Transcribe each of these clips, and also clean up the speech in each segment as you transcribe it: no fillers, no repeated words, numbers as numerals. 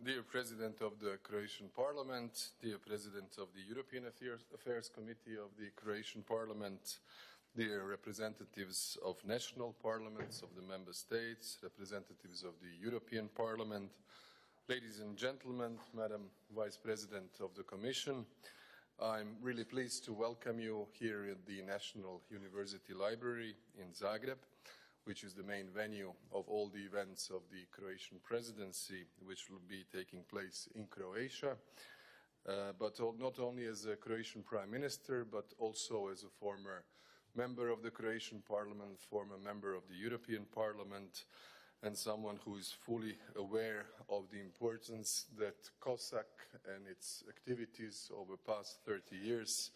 Dear President of the Croatian Parliament, dear President of the European Affairs Committee of the Croatian Parliament, dear representatives of national parliaments of the member states, representatives of the European Parliament, ladies and gentlemen, Madam Vice President of the Commission, I'm really pleased to welcome you here at the National University Library in Zagreb, which is the main venue of all the events of the Croatian presidency, which will be taking place in Croatia, but not only as a Croatian Prime Minister, but also as a former member of the Croatian Parliament, former member of the European Parliament, and someone who is fully aware of the importance that COSAC and its activities over the past 30 years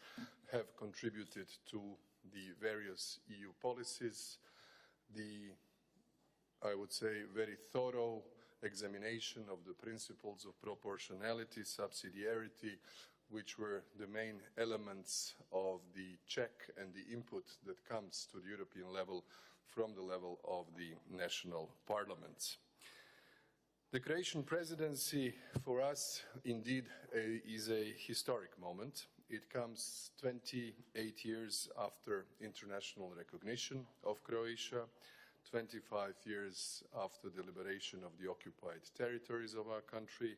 have contributed to the various EU policies, I would say, very thorough examination of the principles of proportionality, subsidiarity, which were the main elements of the check and the input that comes to the European level from the level of the national parliaments. The Croatian presidency for us indeed is a historic moment. It comes 28 years after international recognition of Croatia, 25 years after the liberation of the occupied territories of our country,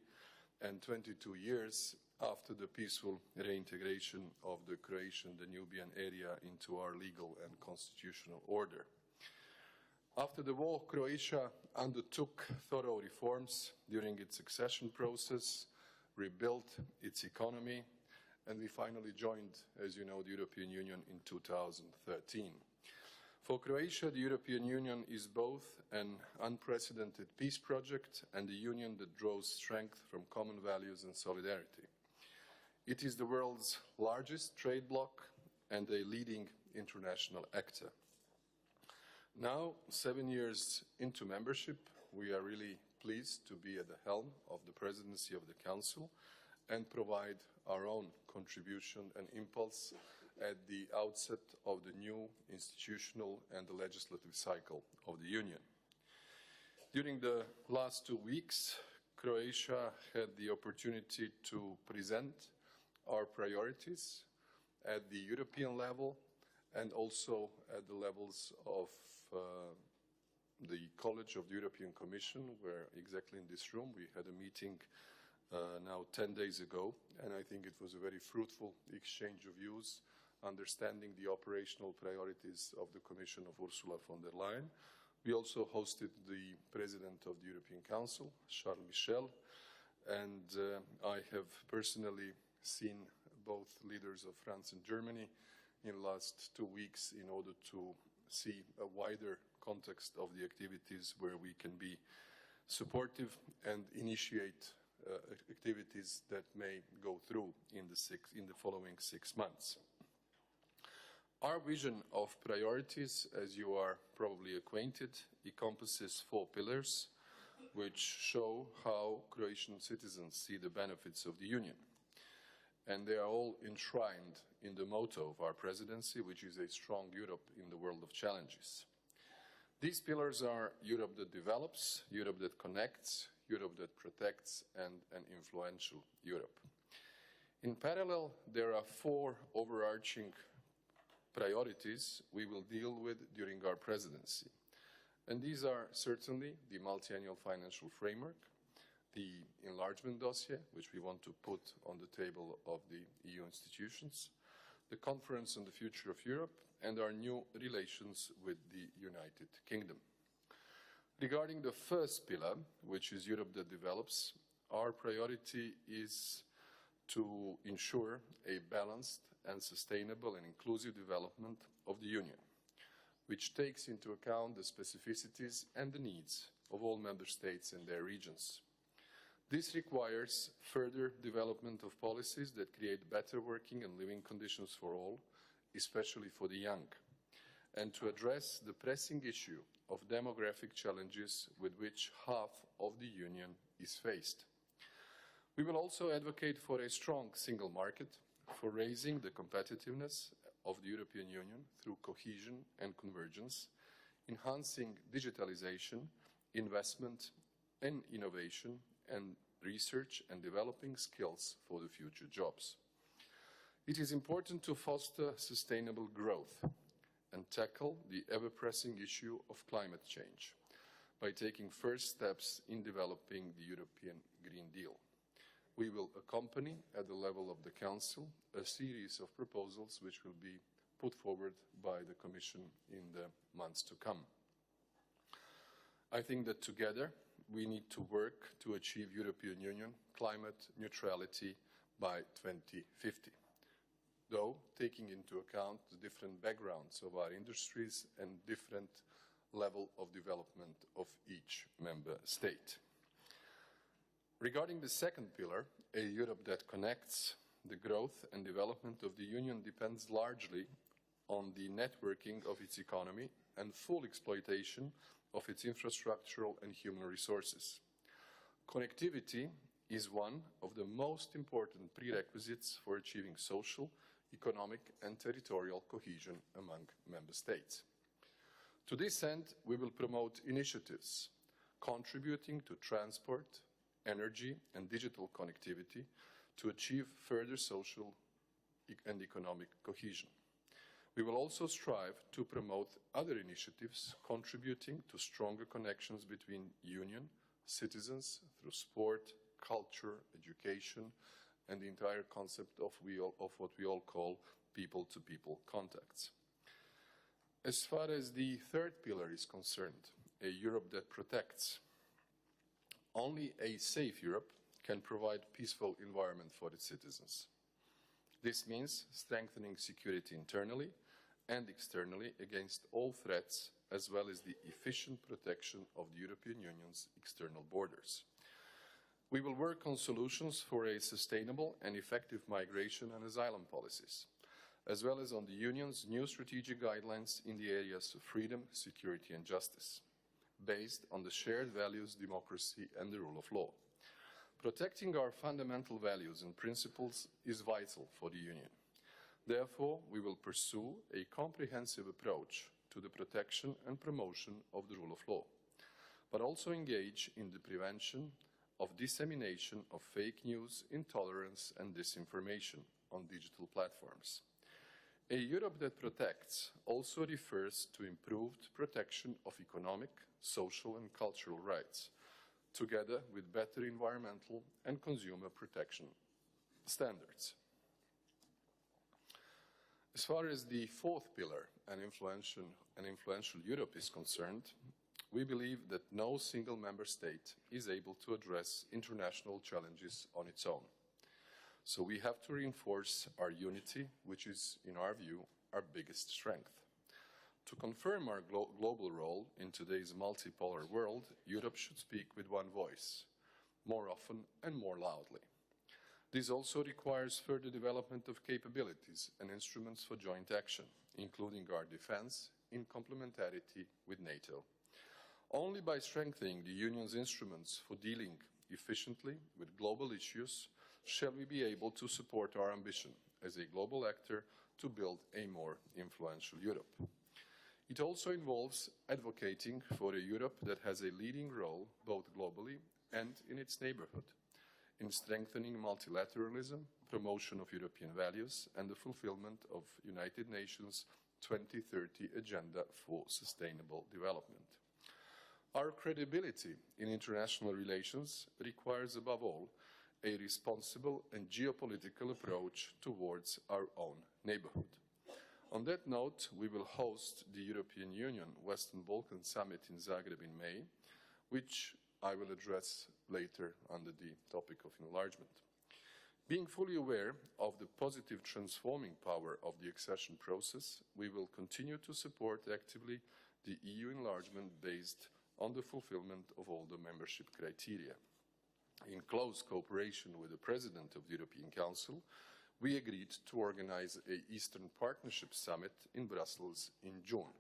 and 22 years after the peaceful reintegration of the Croatian Danubian area into our legal and constitutional order. After the war, Croatia undertook thorough reforms during its accession process, rebuilt its economy, and we finally joined, as you know, the European Union in 2013. For Croatia, the European Union is both an unprecedented peace project and a union that draws strength from common values and solidarity. It is the world's largest trade bloc and a leading international actor. Now, 7 years into membership, we are really pleased to be at the helm of the presidency of the Council and provide our own contribution and impulse at the outset of the new institutional and the legislative cycle of the Union. During the last 2 weeks, Croatia had the opportunity to present our priorities at the European level and also at the levels of the College of the European Commission, where exactly in this room we had a meeting now 10 days ago, and I think it was a very fruitful exchange of views, understanding the operational priorities of the Commission of Ursula von der Leyen. We also hosted the President of the European Council, Charles Michel, and I have personally seen both leaders of France and Germany in the last 2 weeks in order to see a wider context of the activities where we can be supportive and initiate activities that may go through in the following 6 months. Our vision of priorities, as you are probably acquainted, encompasses 4 pillars, which show how Croatian citizens see the benefits of the Union. And they are all enshrined in the motto of our presidency, which is a strong Europe in the world of challenges. These pillars are Europe that develops, Europe that connects, Europe that protects, and an influential Europe. In parallel, there are 4 overarching priorities we will deal with during our presidency. And these are certainly the multi-annual financial framework, the enlargement dossier, which we want to put on the table of the EU institutions, the Conference on the Future of Europe, and our new relations with the United Kingdom. Regarding the first pillar, which is Europe that develops, our priority is to ensure a balanced and sustainable and inclusive development of the Union, which takes into account the specificities and the needs of all member states and their regions. This requires further development of policies that create better working and living conditions for all, especially for the young, and to address the pressing issue of demographic challenges with which half of the Union is faced. We will also advocate for a strong single market, for raising the competitiveness of the European Union through cohesion and convergence, enhancing digitalization, investment and innovation, and research and developing skills for the future jobs. It is important to foster sustainable growth and tackle the ever-pressing issue of climate change by taking first steps in developing the European Green Deal. We will accompany, at the level of the Council, a series of proposals which will be put forward by the Commission in the months to come. I think that together we need to work to achieve European Union climate neutrality by 2050, though taking into account the different backgrounds of our industries and different level of development of each member state. Regarding the second pillar, a Europe that connects, the growth and development of the Union depends largely on the networking of its economy and full exploitation of its infrastructural and human resources. Connectivity is one of the most important prerequisites for achieving social, economic and territorial cohesion among member states. To this end, we will promote initiatives contributing to transport, energy and digital connectivity to achieve further social and economic cohesion. We will also strive to promote other initiatives contributing to stronger connections between Union citizens through sport, culture, education, and the entire concept of what we all call people-to-people contacts. As far as the third pillar is concerned, a Europe that protects, only a safe Europe can provide a peaceful environment for its citizens. This means strengthening security internally and externally against all threats, as well as the efficient protection of the European Union's external borders. We will work on solutions for a sustainable and effective migration and asylum policies, as well as on the Union's new strategic guidelines in the areas of freedom, security and justice, based on the shared values, democracy and the rule of law. Protecting our fundamental values and principles is vital for the Union. Therefore, we will pursue a comprehensive approach to the protection and promotion of the rule of law, but also engage in the prevention of dissemination of fake news, intolerance and disinformation on digital platforms. A Europe that protects also refers to improved protection of economic, social and cultural rights, together with better environmental and consumer protection standards. As far as the fourth pillar, an influential Europe is concerned, we believe that no single member state is able to address international challenges on its own. So we have to reinforce our unity, which is, in our view, our biggest strength. To confirm our global role in today's multipolar world, Europe should speak with one voice, more often and more loudly. This also requires further development of capabilities and instruments for joint action, including our defense in complementarity with NATO. Only by strengthening the Union's instruments for dealing efficiently with global issues shall we be able to support our ambition as a global actor to build a more influential Europe. It also involves advocating for a Europe that has a leading role both globally and in its neighborhood, in strengthening multilateralism, promotion of European values, and the fulfillment of United Nations 2030 Agenda for Sustainable Development. Our credibility in international relations requires, above all, a responsible and geopolitical approach towards our own neighborhood. On that note, we will host the European Union Western Balkan Summit in Zagreb in May, which I will address later under the topic of enlargement. Being fully aware of the positive transforming power of the accession process, we will continue to support actively the EU enlargement based on the fulfillment of all the membership criteria. In close cooperation with the President of the European Council, we agreed to organize an Eastern Partnership Summit in Brussels in June,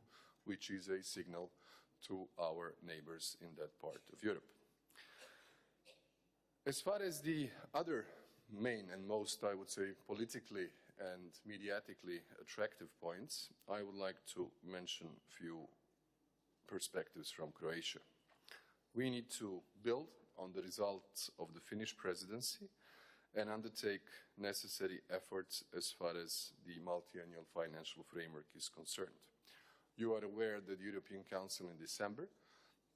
which is a signal to our neighbors in that part of Europe. As far as the other main and most, I would say, politically and mediatically attractive points, I would like to mention a few perspectives from Croatia. We need to build on the results of the Finnish presidency and undertake necessary efforts as far as the multi-annual financial framework is concerned. You are aware that the European Council in December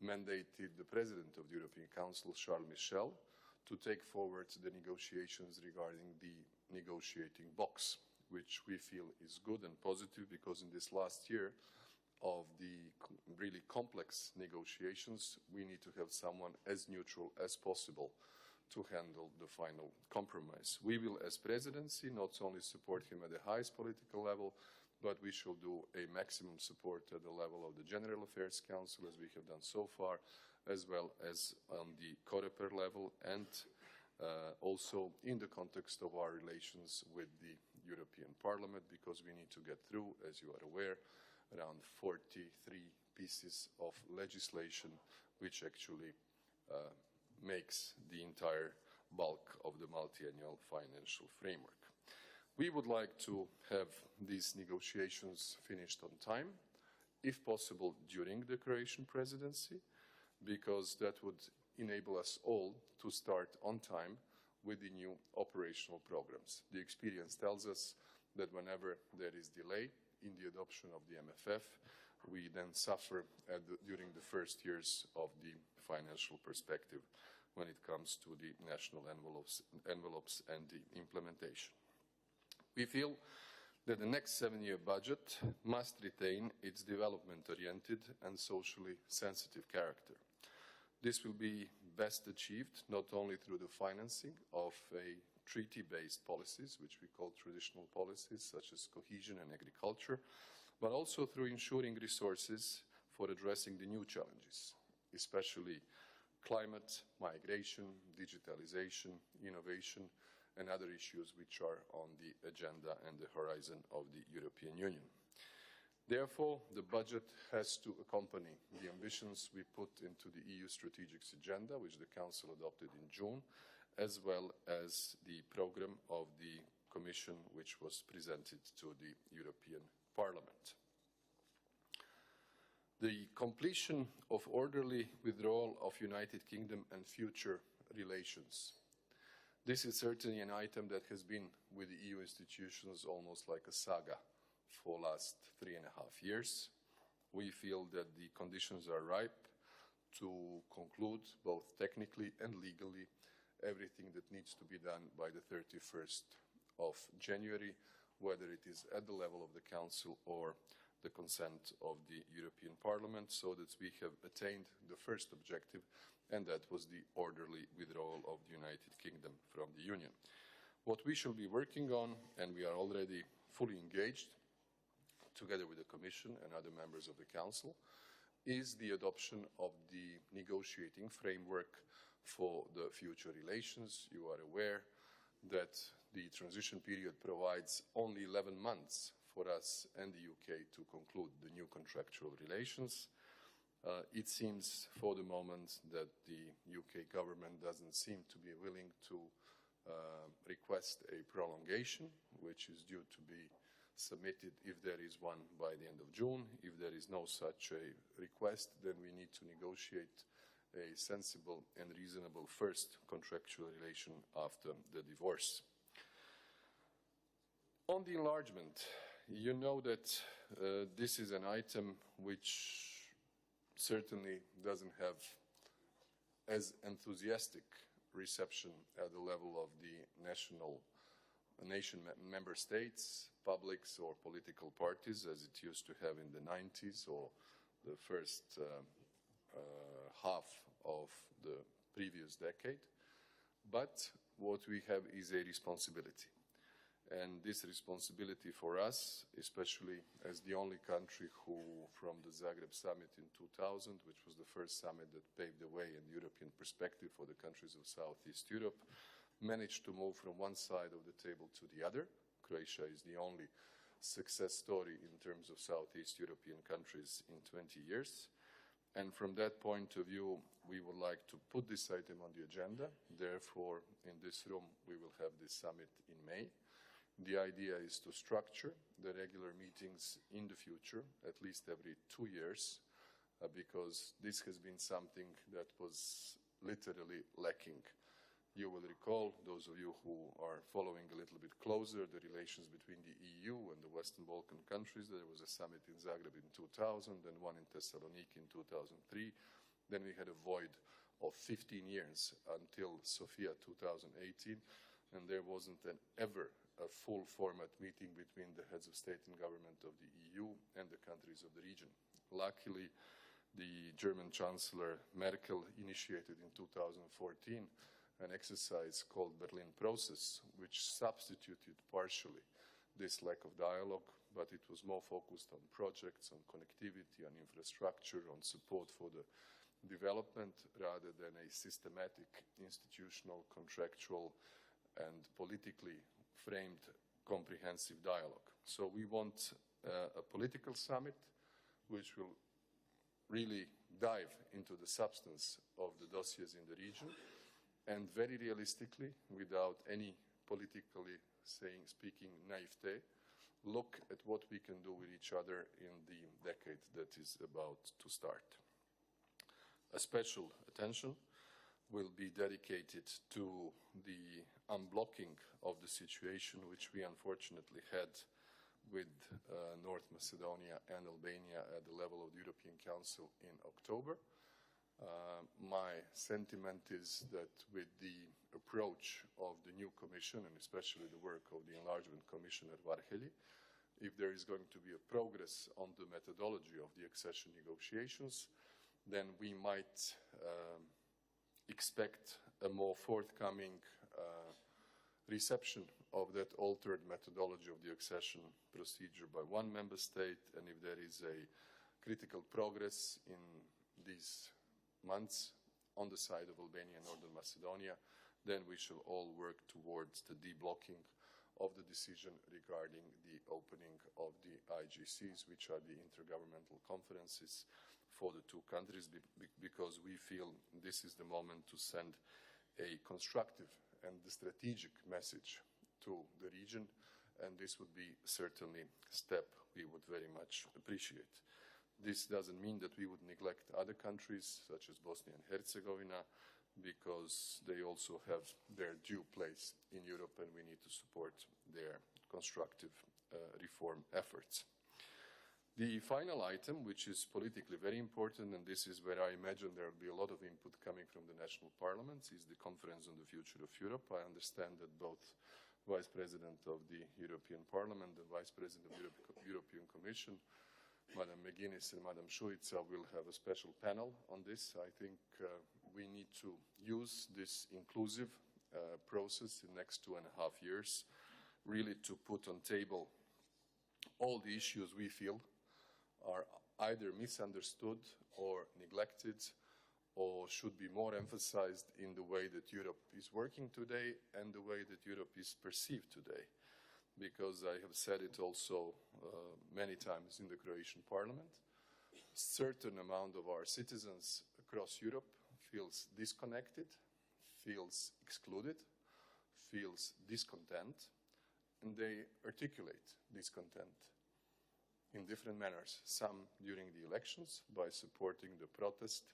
mandated the President of the European Council, Charles Michel, to take forward the negotiations regarding the negotiating box, which we feel is good and positive because in this last year of the really complex negotiations, we need to have someone as neutral as possible to handle the final compromise. We will, as presidency, not only support him at the highest political level, but we shall do a maximum support at the level of the General Affairs Council, as we have done so far, as well as on the COREPER level, and also in the context of our relations with the European Parliament, because we need to get through, as you are aware, around 43 pieces of legislation, which actually makes the entire bulk of the multi-annual financial framework. We would like to have these negotiations finished on time, if possible during the Croatian presidency, because that would enable us all to start on time with the new operational programs. The experience tells us that whenever there is delay in the adoption of the MFF, we then suffer during the first years of the financial perspective when it comes to the national envelopes and the implementation. We feel that the next 7-year budget must retain its development-oriented and socially sensitive character. This will be best achieved not only through the financing of a treaty-based policies, which we call traditional policies, such as cohesion and agriculture, but also through ensuring resources for addressing the new challenges, especially climate, migration, digitalization, innovation, and other issues which are on the agenda and the horizon of the European Union. Therefore, the budget has to accompany the ambitions we put into the EU strategic agenda, which the Council adopted in June, as well as the program of the Commission, which was presented to the European Parliament. The completion of orderly withdrawal of United Kingdom and future relations. This is certainly an item that has been with the EU institutions almost like a saga for the last 3.5 years. We feel that the conditions are ripe to conclude, both technically and legally, everything that needs to be done by the 31st of January, whether it is at the level of the Council or the consent of the European Parliament, so that we have attained the first objective, and that was the orderly withdrawal of the United Kingdom from the Union. What we shall be working on, and we are already fully engaged, together with the Commission and other members of the Council, is the adoption of the negotiating framework for the future relations. You are aware that the transition period provides only 11 months for us and the UK to conclude the new contractual relations. It seems for the moment that the UK government doesn't seem to be willing to request a prolongation, which is due to be submitted, if there is one, by the end of June. If there is no such a request, then we need to negotiate a sensible and reasonable first contractual relation after the divorce. On the enlargement, you know that this is an item which certainly doesn't have as enthusiastic reception at the level of the nation member states, publics or political parties, as it used to have in the 90s or the first half of the previous decade. But what we have is a responsibility. And this responsibility for us, especially as the only country who, from the Zagreb summit in 2000, which was the first summit that paved the way in the European perspective for the countries of Southeast Europe, managed to move from one side of the table to the other. Croatia is the only success story in terms of Southeast European countries in 20 years. And from that point of view, we would like to put this item on the agenda. Therefore, in this room, we will have this summit in May. The idea is to structure the regular meetings in the future, at least every 2 years, because this has been something that was literally lacking. You will recall, those of you who are following a little bit closer, the relations between the EU and the Western Balkan countries. There was a summit in Zagreb in 2000, then one in Thessaloniki in 2003. Then we had a void of 15 years until Sofia 2018, and there wasn't ever a full format meeting between the heads of state and government of the EU and the countries of the region. Luckily, the German Chancellor Merkel initiated in 2014 an exercise called Berlin Process, which substituted partially this lack of dialogue, but it was more focused on projects, on connectivity, on infrastructure, on support for the development, rather than a systematic, institutional, contractual, and politically framed comprehensive dialogue. So we want a political summit which will really dive into the substance of the dossiers in the region, and very realistically, without any politically speaking naivete, look at what we can do with each other in the decade that is about to start. A special attention will be dedicated to the unblocking of the situation which we unfortunately had with North Macedonia and Albania at the level of the European Council in October. My sentiment is that with the approach of the new Commission, and especially the work of the Enlargement Commissioner Varhelyi, if there is going to be a progress on the methodology of the accession negotiations, then we might expect a more forthcoming reception of that altered methodology of the accession procedure by one member state, and if there is a critical progress in these months on the side of Albania and Northern Macedonia, then we shall all work towards the deblocking of the decision regarding the opening of the IGCs, which are the intergovernmental conferences for the two countries, because we feel this is the moment to send a constructive and strategic message to the region, and this would be certainly a step we would very much appreciate. This doesn't mean that we would neglect other countries, such as Bosnia and Herzegovina, because they also have their due place in Europe, and we need to support their constructive reform efforts. The final item, which is politically very important, and this is where I imagine there will be a lot of input coming from the national parliaments, is the Conference on the Future of Europe. I understand that both Vice President of the European Parliament and Vice President of the European Commission, Madam McGuinness and Madam Šuica, will have a special panel on this. I think we need to use this inclusive process in the next 2.5 years, really to put on table all the issues we feel are either misunderstood or neglected, or should be more emphasized in the way that Europe is working today and the way that Europe is perceived today. Because I have said it also many times in the Croatian parliament, a certain amount of our citizens across Europe feels disconnected, feels excluded, feels discontent, and they articulate discontent in different manners. Some during the elections by supporting the protest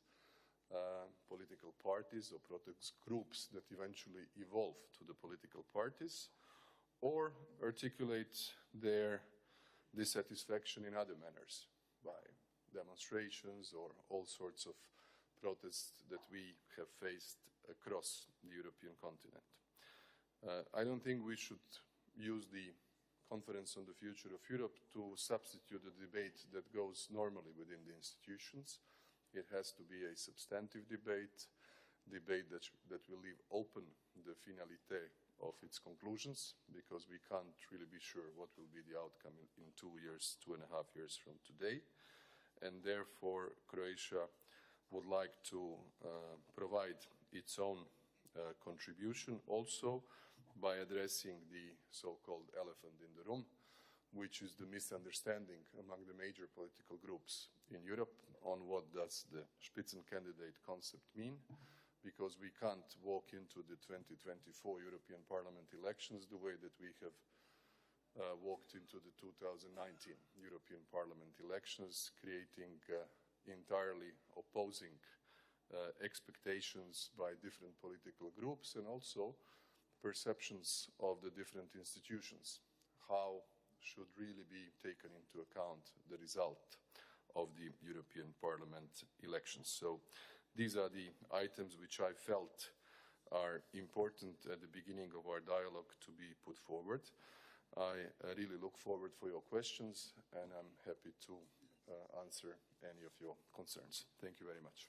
political parties or protest groups that eventually evolve to the political parties, or articulate their dissatisfaction in other manners by demonstrations or all sorts of protests that we have faced across the European continent. I don't think we should use the Conference on the Future of Europe to substitute the debate that goes normally within the institutions. It has to be a substantive debate that will leave open the finalité of its conclusions, because we can't really be sure what will be the outcome in 2 years, 2.5 years from today. And therefore, Croatia would like to provide its own contribution also by addressing the so-called elephant in the room, which is the misunderstanding among the major political groups in Europe on what does the Spitzencandidate concept mean, because we can't walk into the 2024 European Parliament elections the way that we have walked into the 2019 European Parliament elections, creating entirely opposing expectations by different political groups and also perceptions of the different institutions. How should really be taken into account the result of the European Parliament elections. So these are the items which I felt are important at the beginning of our dialogue to be put forward. I really look forward for your questions, and I'm happy to answer any of your concerns. Thank you very much.